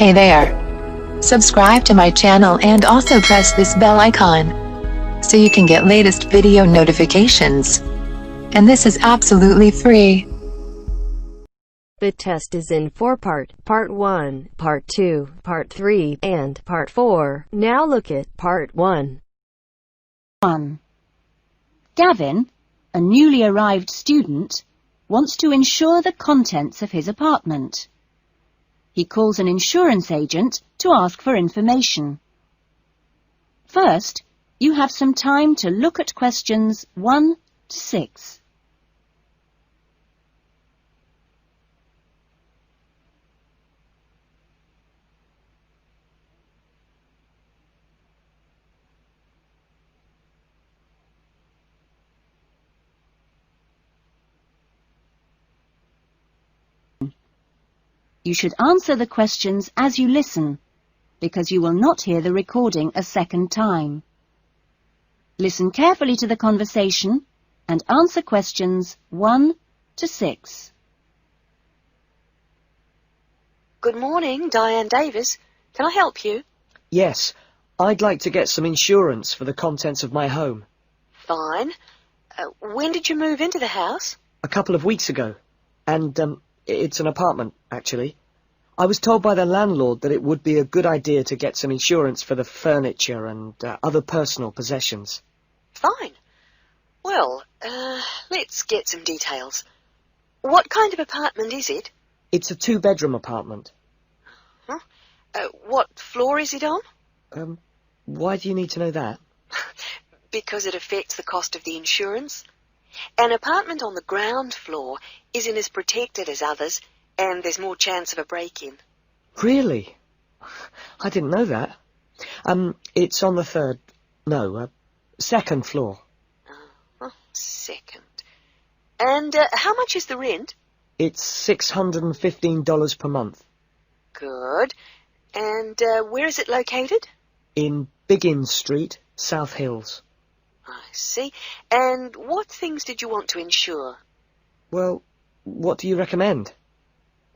Hey there. Subscribe to my channel and also press this bell icon so you can get latest video notifications. And this is absolutely free. The test is in 4-part, Part 1, Part 2, Part 3, and Part 4. Now look at Part 1. 1. Gavin, a newly arrived student, wants to insure the contents of his apartment. He calls an insurance agent to ask for information. First, you have some time to look at questions 1 to 6. You should answer the questions as you listen, because you will not hear the recording a second time. Listen carefully to the conversation and answer questions 1 to 6. Good morning, Diane Davis. Can I help you? Yes, I'd like to get some insurance for the contents of my home. Fine. When did you move into the house? A couple of weeks ago. And, it's an apartment, actually. I was told by the landlord that it would be a good idea to get some insurance for the furniture and other personal possessions. Fine. Well, let's get some details. What kind of apartment is it? It's a 2-bedroom apartment. Huh? What floor is it on? Why do you need to know that? Because it affects the cost of the insurance. An apartment on the ground floor isn't as protected as others, and there's more chance of a break-in. Really? I didn't know that. It's on the second floor. Second. And how much is the rent? It's $615 per month. Good. And where is it located? In Biggins Street, South Hills. I see. And what things did you want to insure? Well, what do you recommend?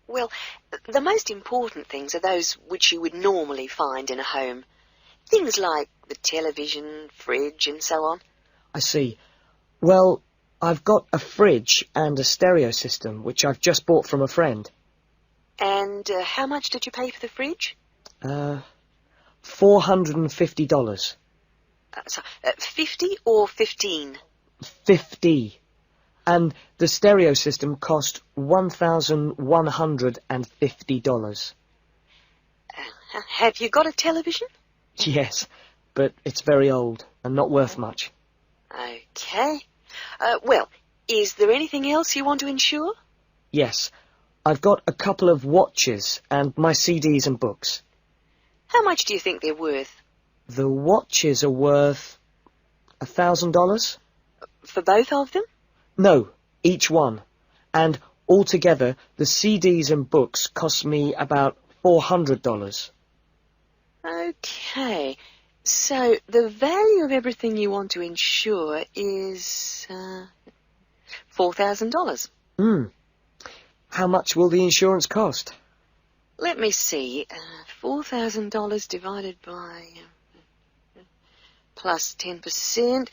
Well, the most important things are those which you would normally find in a home. Things like the television, fridge, and so on. I see. Well, I've got a fridge and a stereo system, which I've just bought from a friend. And how much did you pay for the fridge? $450. 50 or 15? 50. And the stereo system cost $1,150. Have you got a television? Yes, but it's very old and not worth much. Okay. Well, is there anything else you want to insure? Yes, I've got a couple of watches and my CDs and books. How much do you think they're worth? The watches are worth $1,000? For both of them? No, each one. And altogether, the CDs and books cost me about $400. Okay. So the value of everything you want to insure is $4,000. How much will the insurance cost? Let me see. $4,000 divided by plus 10%.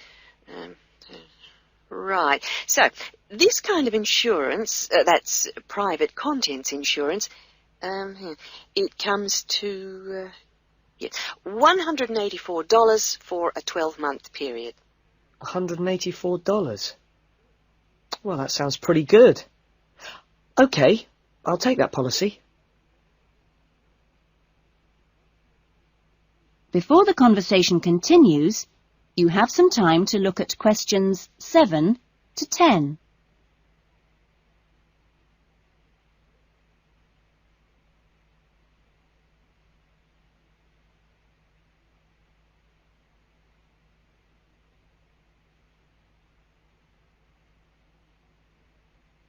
Right. So this kind of insurance, that's private contents insurance, it comes to $184 for a 12-month period. $184? Well, that sounds pretty good. Okay, I'll take that policy. Before the conversation continues, you have some time to look at questions 7 to 10.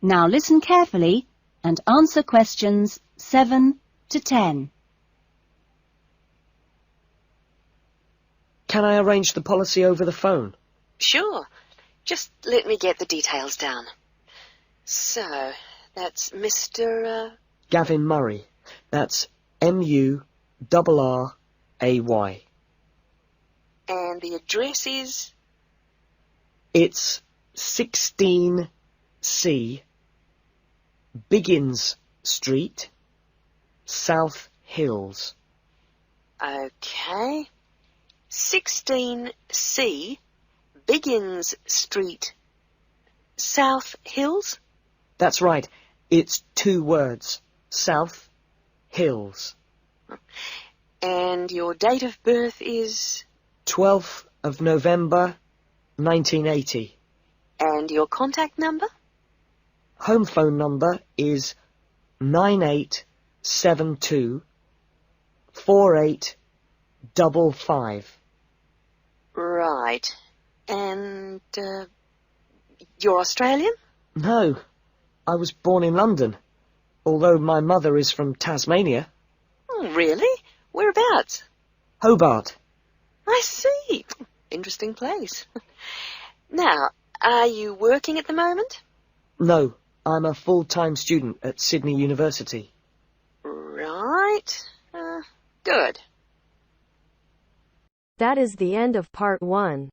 Now listen carefully and answer questions 7 to 10. Can I arrange the policy over the phone? Sure. Just let me get the details down. So, that's Mr. Gavin Murray. That's Murray. And the address is? It's 16C, Biggins Street, South Hills. Okay. 16C, Biggins Street, South Hills? That's right. It's 2 words. South Hills. And your date of birth is? 12th of November, 1980. And your contact number? Home phone number is 9872 4855. Right. And, you're Australian? No, I was born in London, although my mother is from Tasmania. Oh, really? Whereabouts? Hobart. I see. Interesting place. Now, are you working at the moment? No, I'm a full-time student at Sydney University. Right. Good. That is the end of part 1.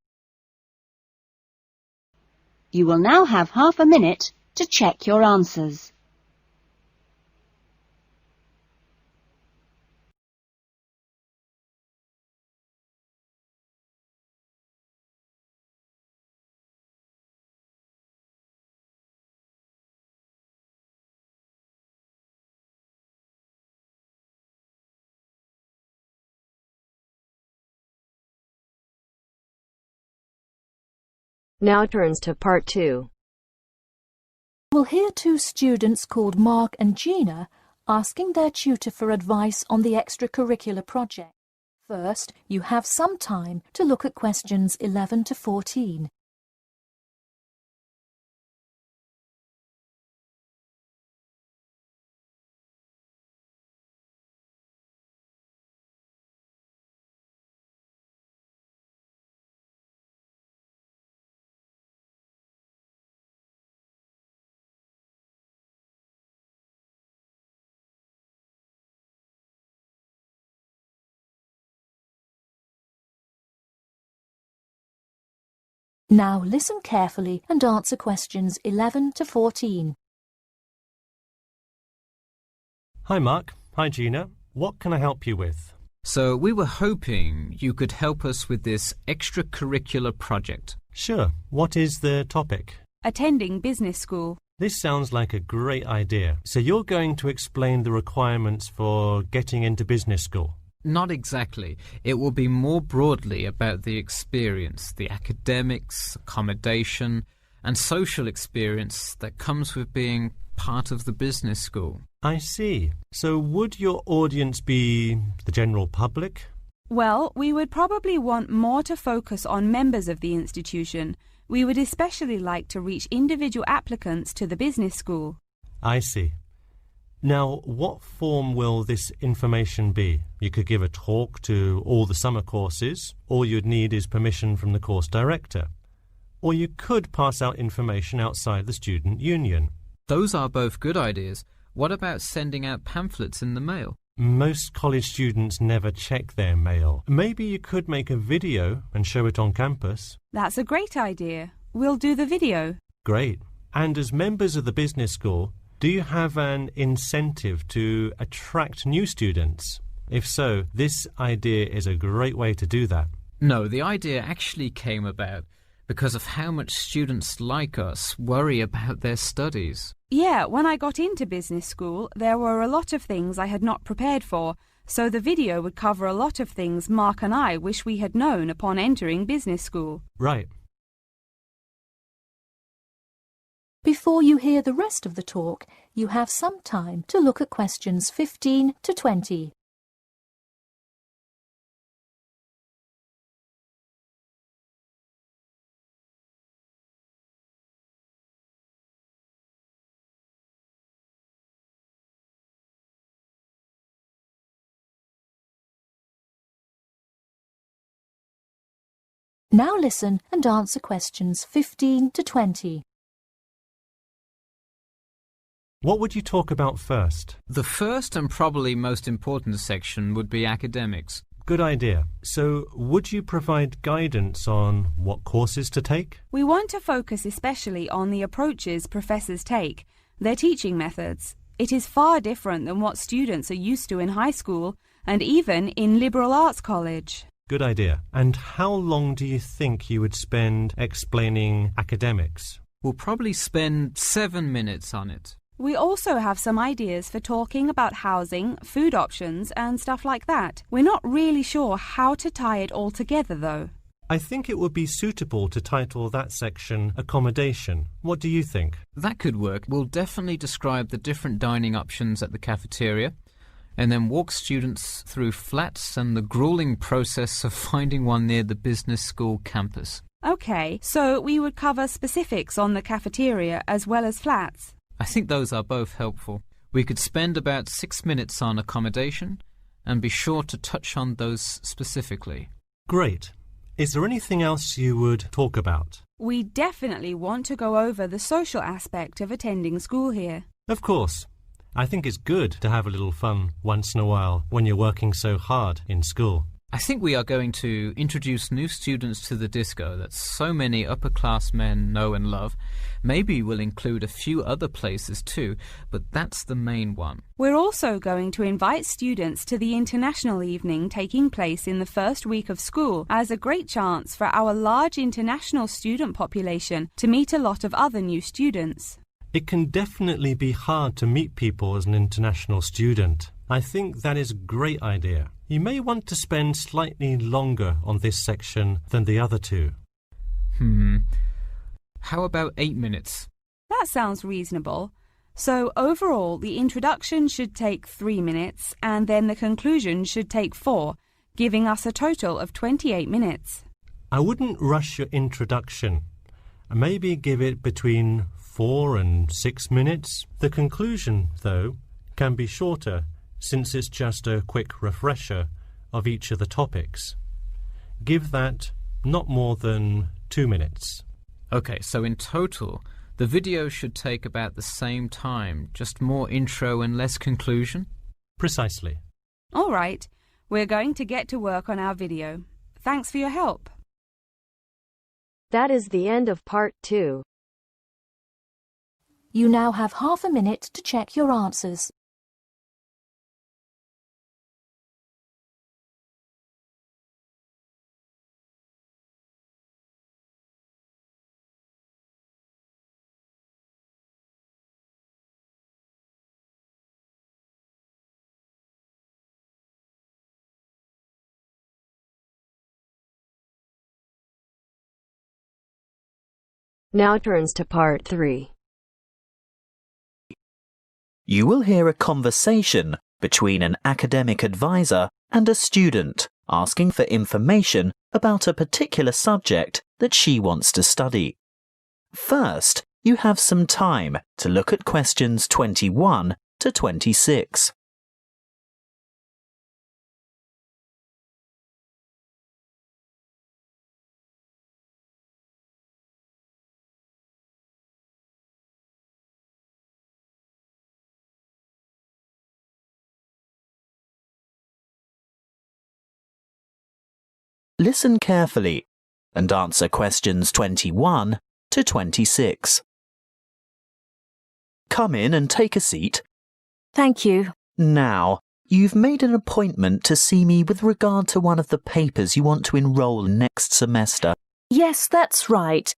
You will now have half a minute to check your answers. Now turns to part 2. We'll hear 2 students called Mark and Gina asking their tutor for advice on the extracurricular project. First, you have some time to look at questions 11 to 14. Now listen carefully and answer questions 11 to 14. Hi Mark. Hi Gina. What can I help you with? So we were hoping you could help us with this extracurricular project. Sure. What is the topic? Attending business school. This sounds like a great idea. So you're going to explain the requirements for getting into business school? Not exactly. It will be more broadly about the experience, the academics, accommodation, and social experience that comes with being part of the business school. I see. So would your audience be the general public? Well, we would probably want more to focus on members of the institution. We would especially like to reach individual applicants to the business school. I see. Now, what form will this information be? You could give a talk to all the summer courses. All you'd need is permission from the course director. Or you could pass out information outside the student union. Those are both good ideas. What about sending out pamphlets in the mail? Most college students never check their mail. Maybe you could make a video and show it on campus. That's a great idea. We'll do the video. Great. And as members of the business school, do you have an incentive to attract new students? If so, this idea is a great way to do that. No, the idea actually came about because of how much students like us worry about their studies. Yeah, when I got into business school, there were a lot of things I had not prepared for, so the video would cover a lot of things Mark and I wish we had known upon entering business school. Right. Before you hear the rest of the talk, you have some time to look at questions 15 to 20. Now listen and answer questions 15 to 20. What would you talk about first? The first and probably most important section would be academics. Good idea. So, would you provide guidance on what courses to take? We want to focus especially on the approaches professors take, their teaching methods. It is far different than what students are used to in high school and even in liberal arts college. Good idea. And how long do you think you would spend explaining academics? We'll probably spend 7 minutes on it. We also have some ideas for talking about housing, food options and stuff like that. We're not really sure how to tie it all together though. I think it would be suitable to title that section Accommodation. What do you think? That could work. We'll definitely describe the different dining options at the cafeteria and then walk students through flats and the grueling process of finding one near the business school campus. Okay, so we would cover specifics on the cafeteria as well as flats. I think those are both helpful. We could spend about 6 minutes on accommodation and be sure to touch on those specifically. Great. Is there anything else you would talk about? We definitely want to go over the social aspect of attending school here. Of course. I think it's good to have a little fun once in a while when you're working so hard in school. I think we are going to introduce new students to the disco that so many upper-class men know and love. Maybe we'll include a few other places too, but that's the main one. We're also going to invite students to the international evening taking place in the first week of school as a great chance for our large international student population to meet a lot of other new students. It can definitely be hard to meet people as an international student. I think that is a great idea. You may want to spend slightly longer on this section than the other two. How about 8 minutes? That sounds reasonable. So overall, the introduction should take 3 minutes and then the conclusion should take 4, giving us a total of 28 minutes. I wouldn't rush your introduction. Maybe give it between 4 and 6 minutes. The conclusion, though, can be shorter since it's just a quick refresher of each of the topics. Give that not more than 2 minutes. Okay, so in total, the video should take about the same time, just more intro and less conclusion? Precisely. All right, we're going to get to work on our video. Thanks for your help. That is the end of part 2. You now have half a minute to check your answers. Now turns to part 3. You will hear a conversation between an academic advisor and a student asking for information about a particular subject that she wants to study. First, you have some time to look at questions 21 to 26. Listen carefully and answer questions 21 to 26. Come in and take a seat. Thank you. Now, you've made an appointment to see me with regard to one of the papers you want to enroll in next semester. Yes, that's right.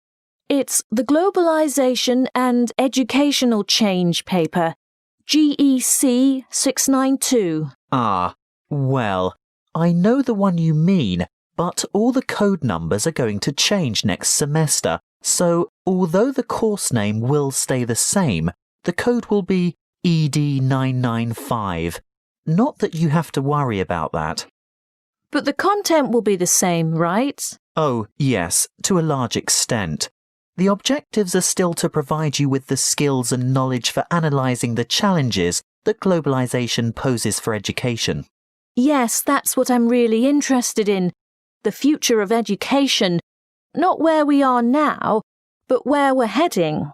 It's the Globalization and Educational Change paper, GEC 692. Ah, well, I know the one you mean, but all the code numbers are going to change next semester, so although the course name will stay the same, the code will be ED995. Not that you have to worry about that. But the content will be the same, right? Oh, yes, to a large extent. The objectives are still to provide you with the skills and knowledge for analysing the challenges that globalisation poses for education. Yes, that's what I'm really interested in. The future of education. Not where we are now, but where we're heading.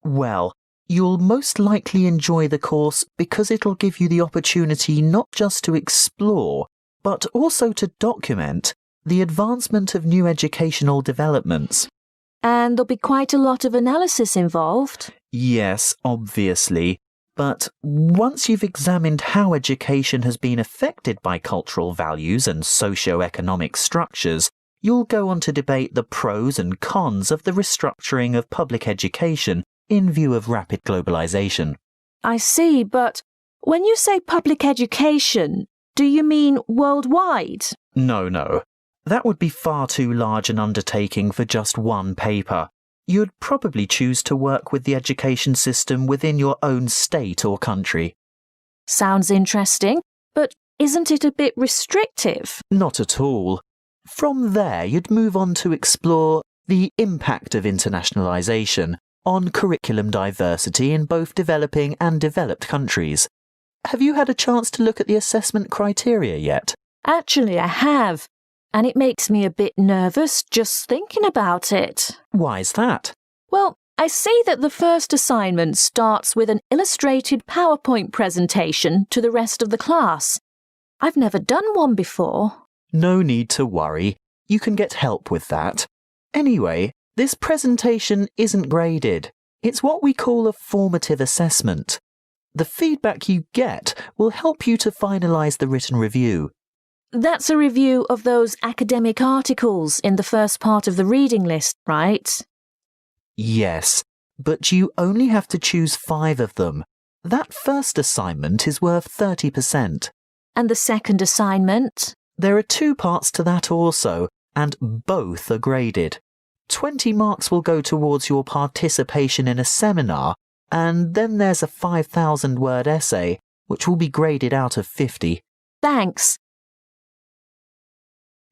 Well, You'll most likely enjoy the course because it'll give you the opportunity not just to explore, but also to document the advancement of new educational developments. And there'll be quite a lot of analysis involved. Yes, obviously. But once you've examined how education has been affected by cultural values and socio-economic structures, you'll go on to debate the pros and cons of the restructuring of public education in view of rapid globalization. I see, but when you say public education, do you mean worldwide? No. That would be far too large an undertaking for just one paper. You'd probably choose to work with the education system within your own state or country. Sounds interesting, but isn't it a bit restrictive? Not at all. From there, you'd move on to explore the impact of internationalization on curriculum diversity in both developing and developed countries. Have you had a chance to look at the assessment criteria yet? Actually, I have, and it makes me a bit nervous just thinking about it. Why's that? Well, I see that the first assignment starts with an illustrated PowerPoint presentation to the rest of the class. I've never done one before. No need to worry. You can get help with that. Anyway, this presentation isn't graded. It's what we call a formative assessment. The feedback you get will help you to finalise the written review. That's a review of those academic articles in the first part of the reading list, right? Yes, but you only have to choose 5 of them. That first assignment is worth 30%. And the second assignment? There are 2 parts to that also, and both are graded. 20 marks will go towards your participation in a seminar, and then there's a 5,000-word essay, which will be graded out of 50. Thanks.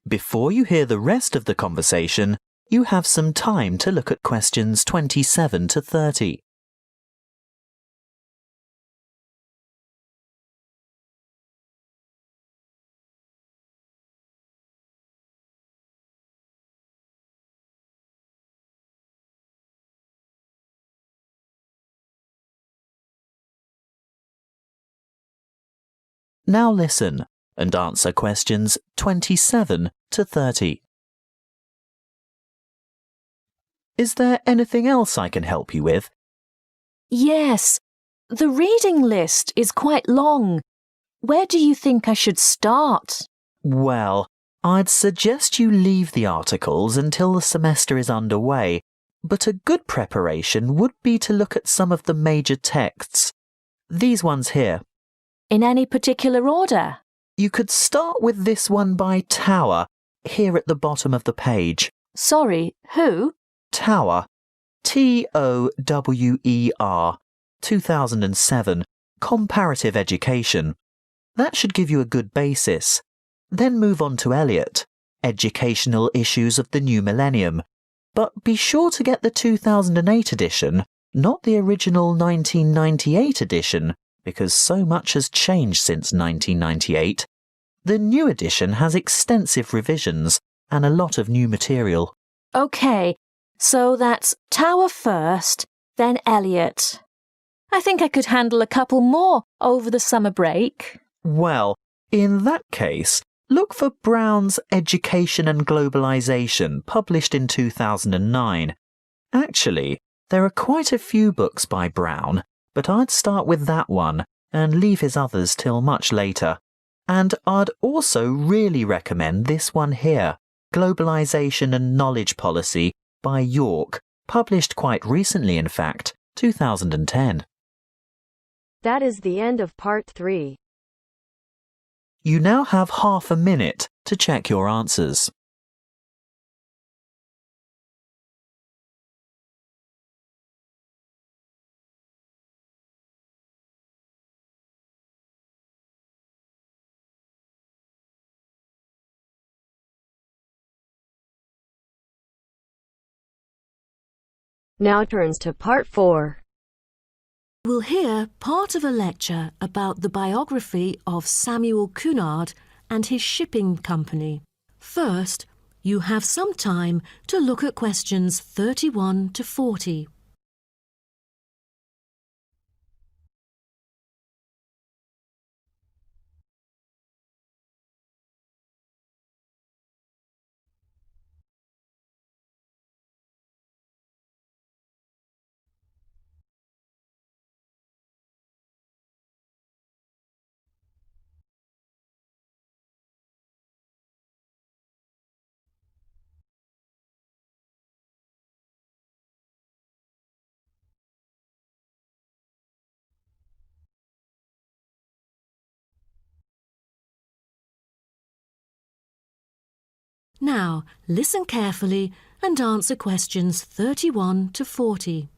Before you hear the rest of the conversation, you have some time to look at questions 27 to 30. Now listen and answer questions 27 to 30. Is there anything else I can help you with? Yes, the reading list is quite long. Where do you think I should start? Well, I'd suggest you leave the articles until the semester is underway, but a good preparation would be to look at some of the major texts. These ones here. In any particular order? You could start with this one by Tower, here at the bottom of the page. Sorry, who? Tower. Tower, 2007, Comparative Education. That should give you a good basis. Then move on to Eliot, Educational Issues of the New Millennium. But be sure to get the 2008 edition, not the original 1998 edition, because so much has changed since 1998. The new edition has extensive revisions and a lot of new material. OK, so that's Tower first, then Eliot. I think I could handle a couple more over the summer break. Well, in that case, look for Brown's Education and Globalization, published in 2009. Actually, there are quite a few books by Brown, but I'd start with that one and leave his others till much later. And I'd also really recommend this one here, Globalization and Knowledge Policy by York, published quite recently in fact, 2010. That is the end of part 3. You now have half a minute to check your answers. Now turns to part 4. We'll hear part of a lecture about the biography of Samuel Cunard and his shipping company. First, you have some time to look at questions 31 to 40. Now, listen carefully and answer questions 31 to 40.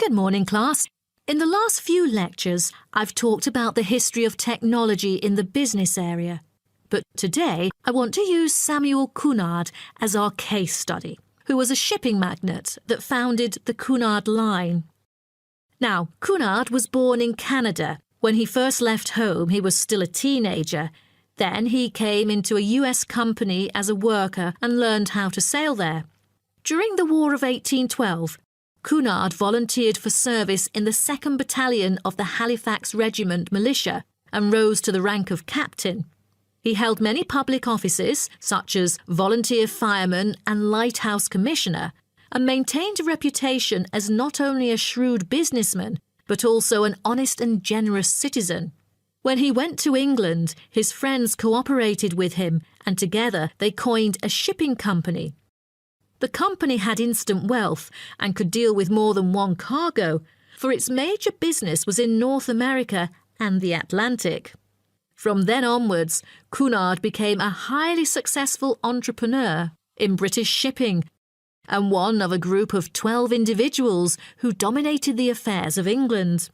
Good morning, class. In the last few lectures, I've talked about the history of technology in the business area. But today, I want to use Samuel Cunard as our case study, who was a shipping magnate that founded the Cunard Line. Now, Cunard was born in Canada. When he first left home, he was still a teenager. Then he came into a US company as a worker and learned how to sail there. During the War of 1812, Cunard volunteered for service in the 2nd Battalion of the Halifax Regiment Militia and rose to the rank of captain. He held many public offices, such as volunteer fireman and lighthouse commissioner, and maintained a reputation as not only a shrewd businessman, but also an honest and generous citizen. When he went to England, his friends cooperated with him, and together they coined a shipping company. The company had instant wealth and could deal with more than one cargo, for its major business was in North America and the Atlantic. From then onwards, Cunard became a highly successful entrepreneur in British shipping and one of a group of 12 individuals who dominated the affairs of England.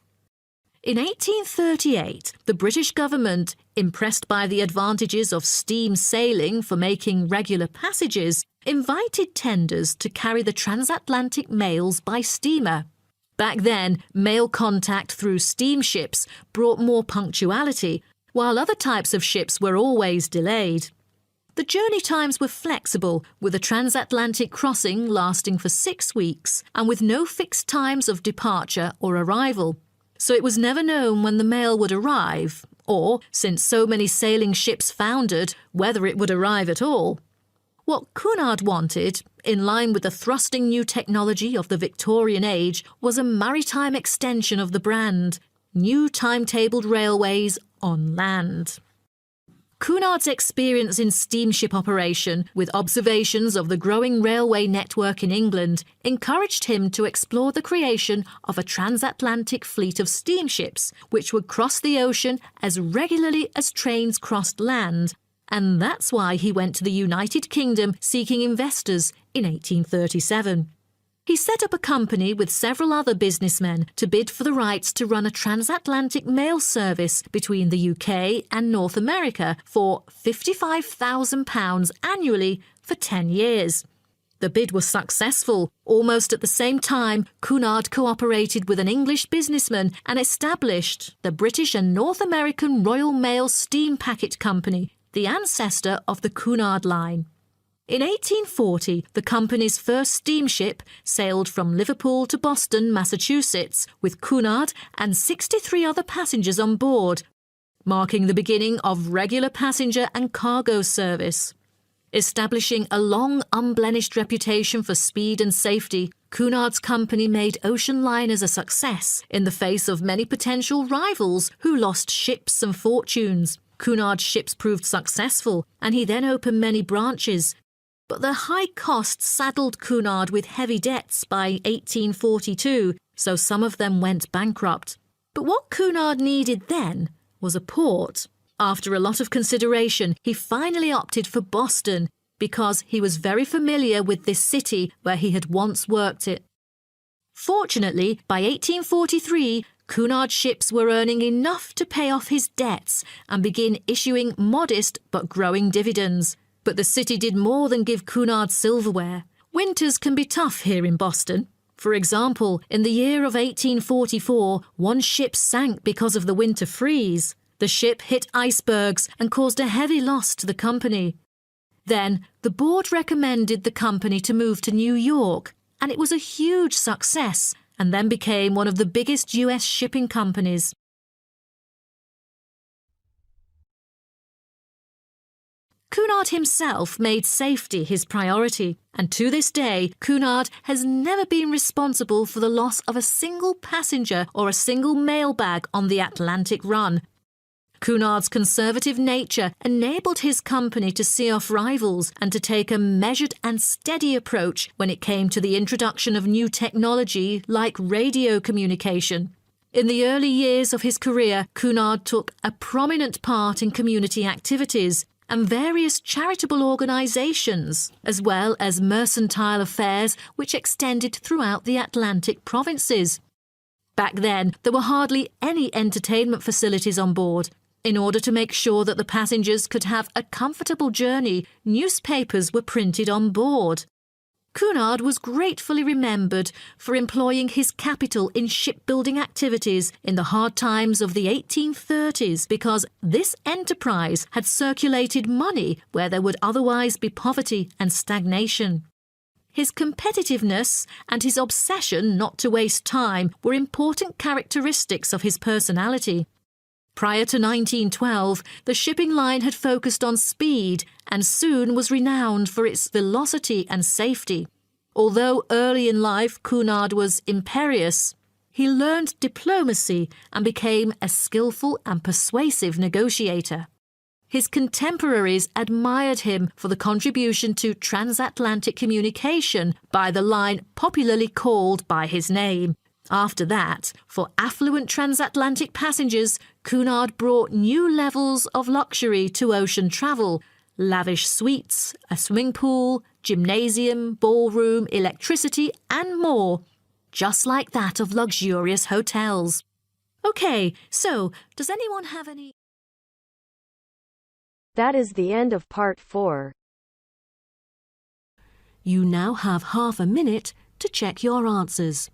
In 1838, the British government, impressed by the advantages of steam sailing for making regular passages, invited tenders to carry the transatlantic mails by steamer. Back then, mail contact through steamships brought more punctuality, while other types of ships were always delayed. The journey times were flexible, with a transatlantic crossing lasting for 6 weeks and with no fixed times of departure or arrival. So it was never known when the mail would arrive, or, since so many sailing ships foundered, whether it would arrive at all. What Cunard wanted, in line with the thrusting new technology of the Victorian age, was a maritime extension of the brand, new timetabled railways on land. Cunard's experience in steamship operation, with observations of the growing railway network in England, encouraged him to explore the creation of a transatlantic fleet of steamships, which would cross the ocean as regularly as trains crossed land, and that's why he went to the United Kingdom seeking investors in 1837. He set up a company with several other businessmen to bid for the rights to run a transatlantic mail service between the UK and North America for £55,000 annually for 10 years. The bid was successful. Almost at the same time, Cunard cooperated with an English businessman and established the British and North American Royal Mail Steam Packet Company, the ancestor of the Cunard Line. In 1840, the company's first steamship sailed from Liverpool to Boston, Massachusetts, with Cunard and 63 other passengers on board, marking the beginning of regular passenger and cargo service. Establishing a long, unblemished reputation for speed and safety, Cunard's company made ocean liners a success in the face of many potential rivals who lost ships and fortunes. Cunard's ships proved successful, and he then opened many branches. But the high costs saddled Cunard with heavy debts by 1842, so some of them went bankrupt. But what Cunard needed then was a port. After a lot of consideration, he finally opted for Boston because he was very familiar with this city where he had once worked it. Fortunately, by 1843, Cunard's ships were earning enough to pay off his debts and begin issuing modest but growing dividends. But the city did more than give Cunard silverware. Winters can be tough here in Boston. For example, in the year of 1844, one ship sank because of the winter freeze. The ship hit icebergs and caused a heavy loss to the company. Then, the board recommended the company to move to New York, and it was a huge success, and then became one of the biggest US shipping companies. Cunard himself made safety his priority, and to this day, Cunard has never been responsible for the loss of a single passenger or a single mail bag on the Atlantic run. Cunard's conservative nature enabled his company to see off rivals and to take a measured and steady approach when it came to the introduction of new technology like radio communication. In the early years of his career, Cunard took a prominent part in community activities and various charitable organisations, as well as mercantile affairs which extended throughout the Atlantic provinces. Back then, there were hardly any entertainment facilities on board. In order to make sure that the passengers could have a comfortable journey, newspapers were printed on board. Cunard was gratefully remembered for employing his capital in shipbuilding activities in the hard times of the 1830s because this enterprise had circulated money where there would otherwise be poverty and stagnation. His competitiveness and his obsession not to waste time were important characteristics of his personality. Prior to 1912, the shipping line had focused on speed and soon was renowned for its velocity and safety. Although early in life Cunard was imperious, he learned diplomacy and became a skillful and persuasive negotiator. His contemporaries admired him for the contribution to transatlantic communication by the line popularly called by his name. After that, for affluent transatlantic passengers, Cunard brought new levels of luxury to ocean travel: lavish suites, a swimming pool, gymnasium, ballroom, electricity, and more, just like that of luxurious hotels. Okay, so does anyone have any? That is the end of part 4. You now have half a minute to check your answers.